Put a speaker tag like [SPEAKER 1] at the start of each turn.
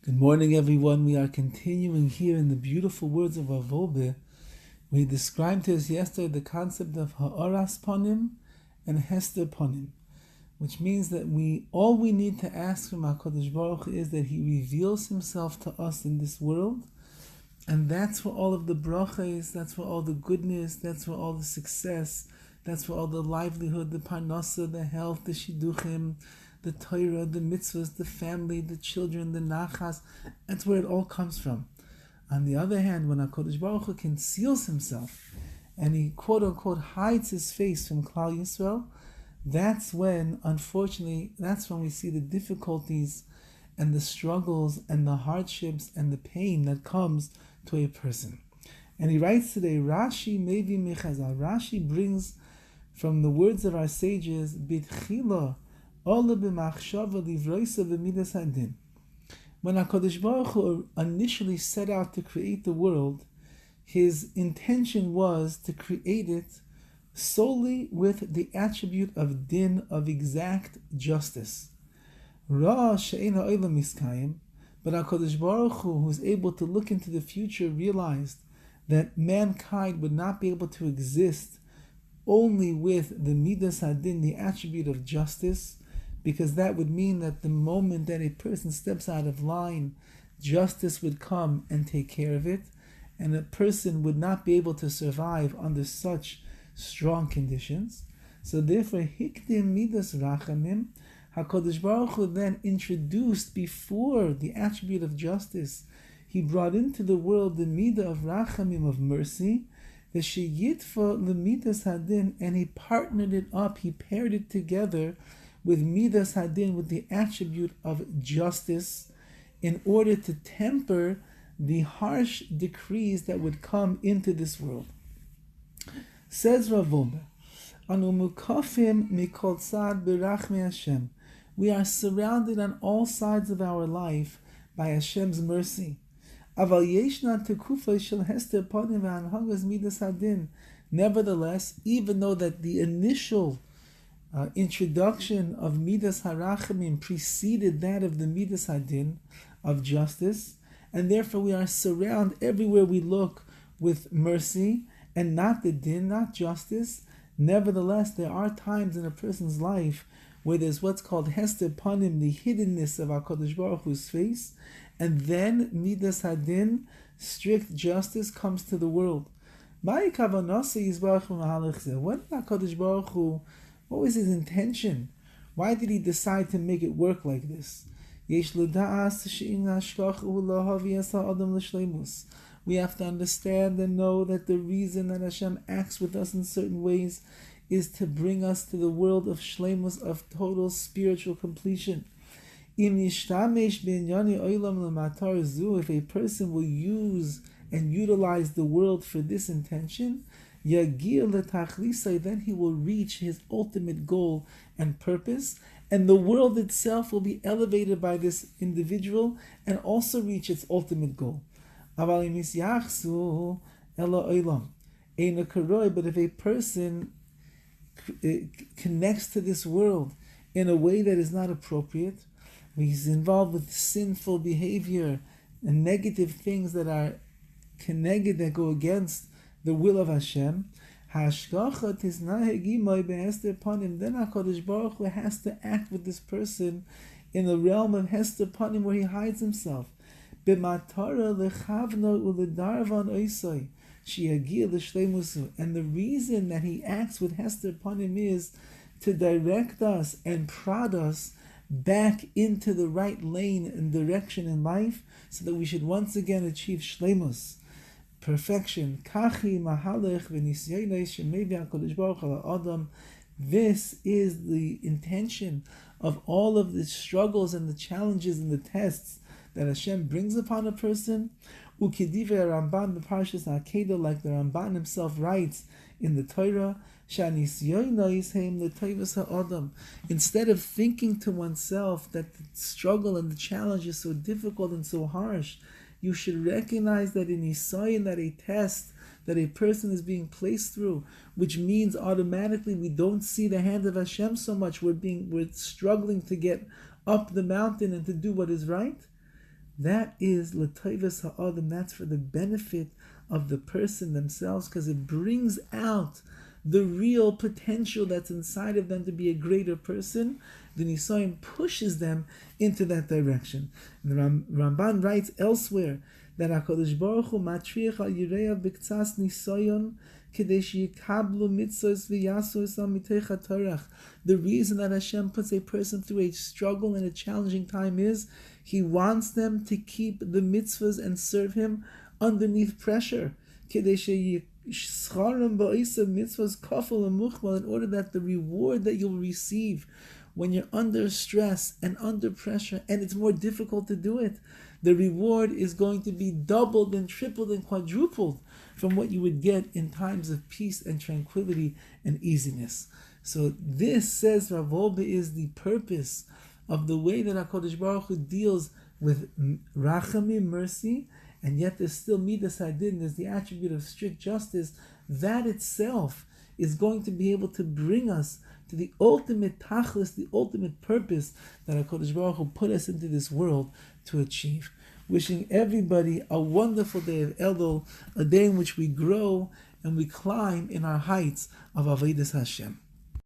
[SPEAKER 1] Good morning, everyone. We are continuing here in the beautiful words of our Wolbe. We described to us yesterday the concept of ha'aras ponim and hester ponim, which means that all we need to ask from HaKadosh Baruch Hu is that He reveals Himself to us in this world, and that's where all of the brachas, that's where all the goodness, that's where all the success, that's where all the livelihood, the parnasa, the health, the shidduchim, the Torah, the mitzvahs, the family, the children, the nachas, that's where it all comes from. On the other hand, when HaKadosh Baruch Hu conceals Himself and He quote-unquote hides His face from Klal Yisrael, that's when, unfortunately, that's when we see the difficulties and the struggles and the hardships and the pain that comes to a person. And he writes today, Rashi Mevi Mechazal. Rashi brings from the words of our sages, Bitchila, Ola b'machshava livroisa v'midas hadin. When HaKadosh Baruch Hu initially set out to create the world, His intention was to create it solely with the attribute of din, of exact justice. Ra she'ein ha'olam miskayim, but HaKadosh Baruch Hu, who is able to look into the future, realized that mankind would not be able to exist only with the midas hadin, the attribute of justice, because that would mean that the moment that a person steps out of line, justice would come and take care of it, and a person would not be able to survive under such strong conditions. So therefore, hikdim midas rachamim, HaKadosh Baruch Hu then introduced before the attribute of justice, He brought into the world the midah of rachamim, of mercy, the sheyitfa lemidas hadin, and He partnered it up, He paired it together with midas hadin, with the attribute of justice, in order to temper the harsh decrees that would come into this world. Says Wolbe, Anu mukafim mikol tzad b'rachmei Hashem. We are surrounded on all sides of our life by Hashem's mercy. Aval yeshna tekufa shel hester ponim v'hanhagas midas hadin. Nevertheless, even though that the initial introduction of midas harachamim preceded that of the midas hadin, of justice, and therefore we are surrounded everywhere we look with mercy and not the din, not justice. Nevertheless, there are times in a person's life where there's what's called hester panim, the hiddenness of HaKadosh Baruch Hu's face, and then midas hadin, strict justice, comes to the world. When did HaKadosh Baruch Hu, what was His intention? Why did He decide to make it work like this? We have to understand and know that the reason that Hashem acts with us in certain ways is to bring us to the world of shleimus, of total spiritual completion. If a person will use and utilize the world for this intention, then he will reach his ultimate goal and purpose, and the world itself will be elevated by this individual and also reach its ultimate goal. But if a person connects to this world in a way that is not appropriate, he's involved with sinful behavior and negative things that are connected, that go against the will of Hashem, then HaKadosh Baruch Hu has to act with this person in the realm of hester panim, where He hides Himself. And the reason that He acts with hester panim is to direct us and prod us back into the right lane and direction in life, so that we should once again achieve shleimus, perfection. This is the intention of all of the struggles and the challenges and the tests that Hashem brings upon a person. Like the Ramban himself writes in the Torah, instead of thinking to oneself that the struggle and the challenge is so difficult and so harsh, you should recognize that in Nisayin, that a test that a person is being placed through, which means automatically we don't see the hand of Hashem so much. We're struggling to get up the mountain and to do what is right. that is l'toivas ha'adam, that's for the benefit of the person themselves, because it brings out the real potential that's inside of them to be a greater person. The Nisoyim pushes them into that direction. And the Ramban writes elsewhere that HaKadosh Baruch Hu matriach al yireya b'ktsas nisoyon kedei sheyikablu mitzvos v'yasu esam mitei chatorach. The reason that Hashem puts a person through a struggle and a challenging time is He wants them to keep the mitzvahs and serve Him underneath pressure. Kedei sheyischarim ba'isa mitzvahs kafel u'muchmal, in order that the reward that you'll receive when you're under stress and under pressure, and it's more difficult to do it, the reward is going to be doubled and tripled and quadrupled from what you would get in times of peace and tranquility and easiness. So this, says Rav Wolbe, is the purpose of the way that HaKadosh Baruch Hu deals with rachamim, mercy, and yet there's still midas hadin, there's the attribute of strict justice. That itself is going to be able to bring us to the ultimate tachlis, the ultimate purpose that HaKadosh Baruch Hu put us into this world to achieve. Wishing everybody a wonderful day of Elul, a day in which we grow and we climb in our heights of Avodas Hashem.